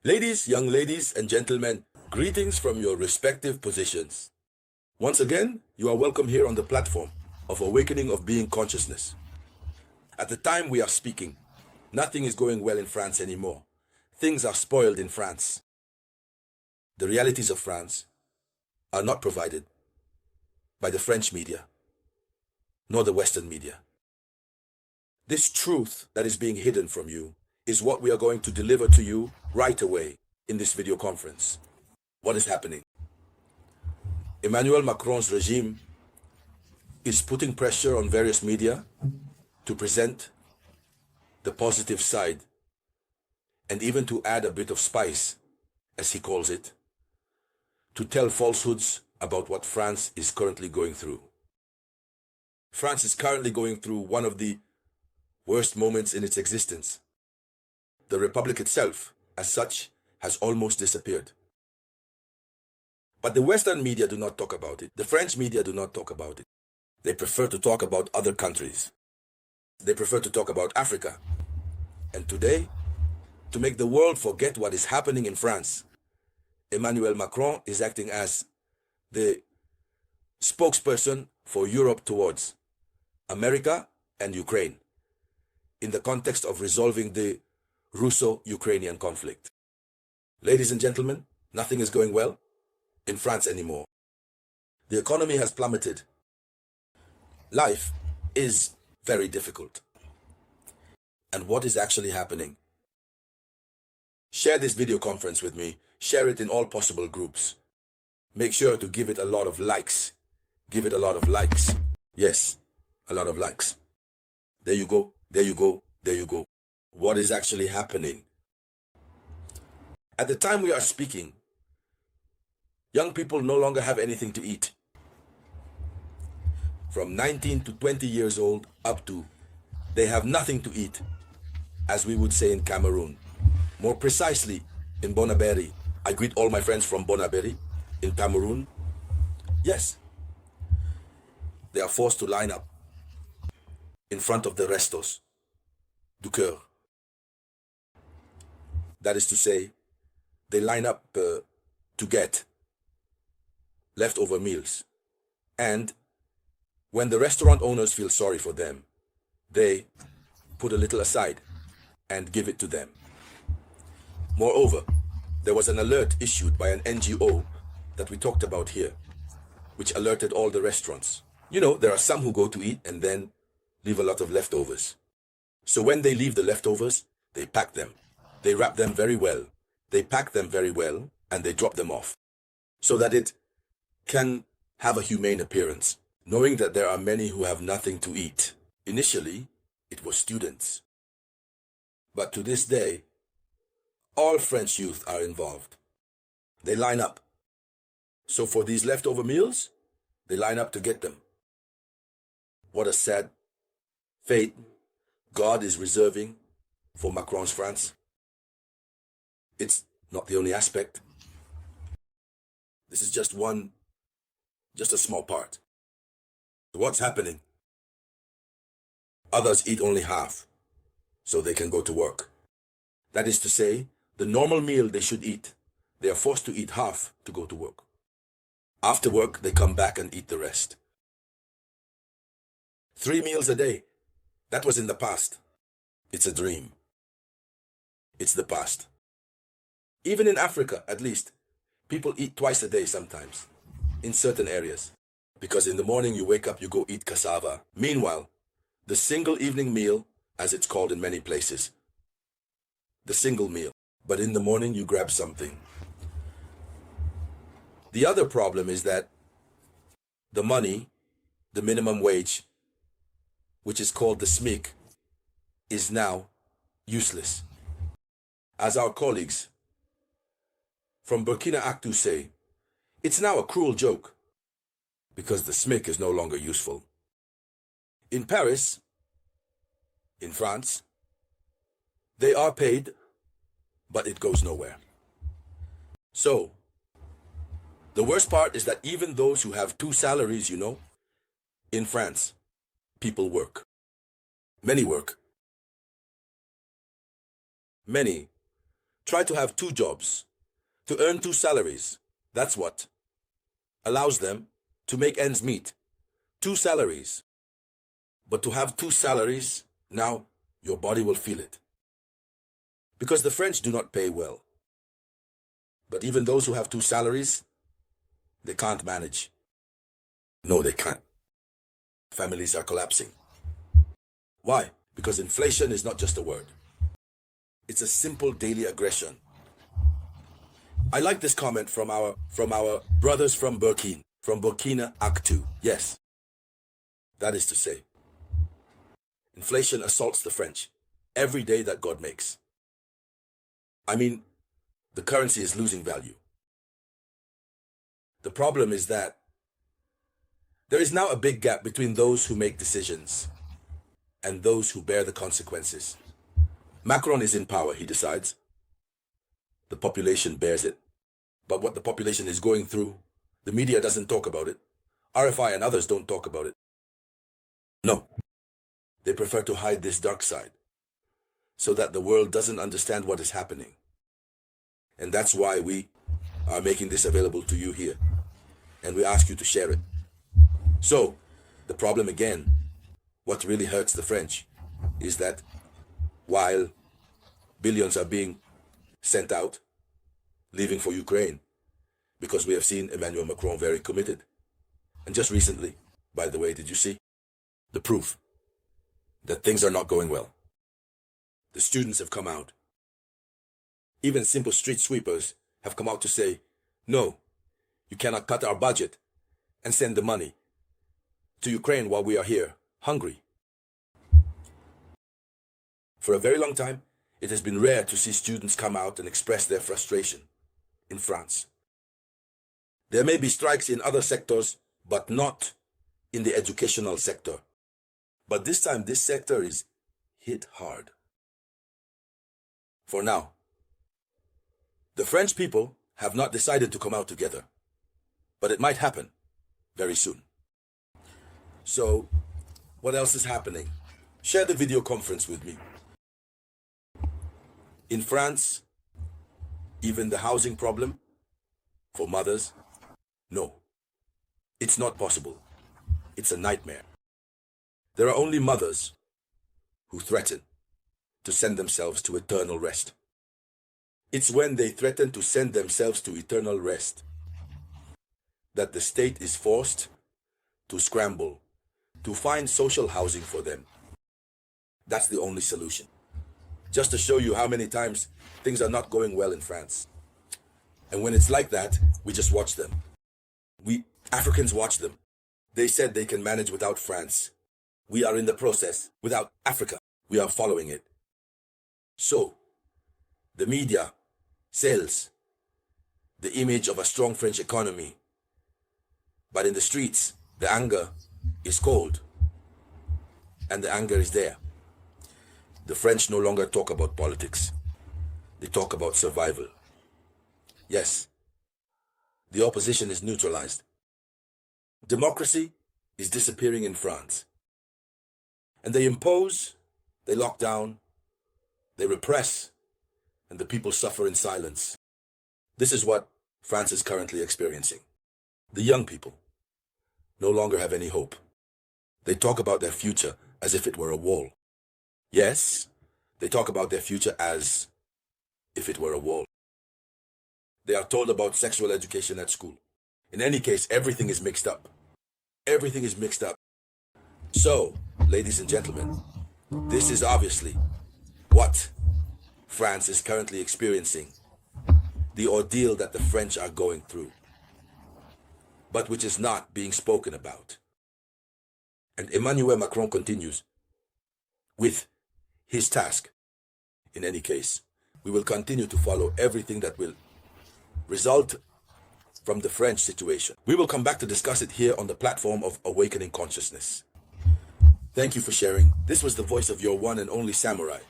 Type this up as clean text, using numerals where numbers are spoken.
Young ladies and gentlemen, greetings from your respective positions. Once again, you are welcome here on the platform of Awakening of Being Consciousness. At the time we are speaking, nothing is going well in France anymore. Things are spoiled in France. The realities of France are not provided by the French media, nor the Western media. This truth that is being hidden from you is what we are going to deliver to you right away in this video conference. What is happening? Emmanuel Macron's regime is putting pressure on various media to present the positive side and even to add a bit of spice, as he calls it, to tell falsehoods about what France is currently going through. France is currently going through one of the worst moments in its existence. The republic itself, as such, has almost disappeared. But the Western media do not talk about it. The French media do not talk about it. They prefer to talk about other countries. They prefer to talk about Africa. And today, to make the world forget what is happening in France, Emmanuel Macron is acting as the spokesperson for Europe towards America and Ukraine in the context of resolving the Russo-Ukrainian conflict. Ladies and gentlemen, nothing is going well in France anymore. The economy has plummeted. Life is very difficult. And what is actually happening? Share this video conference with me. Share it in all possible groups. Make sure to give it a lot of likes. Give it a lot of likes. Yes, a lot of likes. There you go. There you go. There you go. What is actually happening? At the time we are speaking, young people no longer have anything to eat. From 19 to 20 years old up to, they have nothing to eat, as we would say in Cameroon. More precisely, in Bonaberi. I greet all my friends from Bonaberi in Cameroon. Yes, they are forced to line up in front of the restos du cœur. That is to say, they line up to get leftover meals. And when the restaurant owners feel sorry for them, they put a little aside and give it to them. Moreover, there was an alert issued by an NGO that we talked about here, which alerted all the restaurants. You know, there are some who go to eat and then leave a lot of leftovers. So when they leave the leftovers, they pack them. They wrap them very well. They pack them very well and they drop them off so that it can have a humane appearance, knowing that there are many who have nothing to eat. Initially, it was students. But to this day, all French youth are involved. They line up. So for these leftover meals, they line up to get them. What a sad fate God is reserving for Macron's France. It's not the only aspect. This is just a small part. What's happening? Others eat only half, so they can go to work. That is to say, the normal meal they should eat, they are forced to eat half to go to work. After work, they come back and eat the rest. 3 meals a day. That was in the past. It's a dream. It's the past. Even in Africa, at least, people eat twice a day sometimes, in certain areas. Because in the morning you wake up, you go eat cassava. Meanwhile, the single evening meal, as it's called in many places, the single meal. But in the morning you grab something. The other problem is that the money, the minimum wage, which is called the SMIC, is now useless. As our colleagues from Burkina Actu say, it's now a cruel joke because the SMIC is no longer useful. In Paris, in France, they are paid, but it goes nowhere. So, the worst part is that even those who have 2 salaries, in France, people work. Many work. Many try to have two jobs, to earn two salaries. That's what allows them to make ends meet. Two salaries. But to have two salaries, now your body will feel it. Because the French do not pay well. But even those who have two salaries, they can't manage. No, they can't. Families are collapsing. Why? Because inflation is not just a word. It's a simple daily aggression. I like this comment from our brothers from Burkina Act 2. Yes. That is to say, inflation assaults the French every day that God makes. I mean, the currency is losing value. The problem is that there is now a big gap between those who make decisions and those who bear the consequences. Macron is in power, he decides. The population bears it. But what the population is going through, the media doesn't talk about it. RFI and others don't talk about it. No. They prefer to hide this dark side so that the world doesn't understand what is happening. And that's why we are making this available to you here. And we ask you to share it. So, the problem again, what really hurts the French is that while billions are being sent out, leaving for Ukraine, because we have seen Emmanuel Macron very committed. And just recently, by the way, did you see the proof that things are not going well? The students have come out. Even simple street sweepers have come out to say, no, you cannot cut our budget and send the money to Ukraine while we are here, hungry. For a very long time, it has been rare to see students come out and express their frustration in France. There may be strikes in other sectors, but not in the educational sector. But this time, this sector is hit hard. For now, the French people have not decided to come out together, but it might happen very soon. So, what else is happening? Share the video conference with me. In France, even the housing problem for mothers, no, it's not possible. It's a nightmare. There are only mothers who threaten to send themselves to eternal rest. It's when they threaten to send themselves to eternal rest that the state is forced to scramble to find social housing for them. That's the only solution. Just to show you how many times things are not going well in France. And when it's like that, we just watch them. We Africans watch them. They said they can manage without France. We are in the process without Africa. We are following it. So, the media sells the image of a strong French economy. But in the streets, the anger is cold. And the anger is there. The French no longer talk about politics. They talk about survival. Yes, the opposition is neutralized. Democracy is disappearing in France. And they impose, they lock down, they repress, and the people suffer in silence. This is what France is currently experiencing. The young people no longer have any hope. They talk about their future as if it were a wall. Yes, they talk about their future as if it were a wall. They are told about sexual education at school. In any case, everything is mixed up. Everything is mixed up. So, ladies and gentlemen, this is obviously what France is currently experiencing. The ordeal that the French are going through, but which is not being spoken about. And Emmanuel Macron continues with his task. In any case, we will continue to follow everything that will result from the French situation. We will come back to discuss it here on the platform of Awakening Consciousness. Thank you for sharing. This was the voice of your one and only Samurai.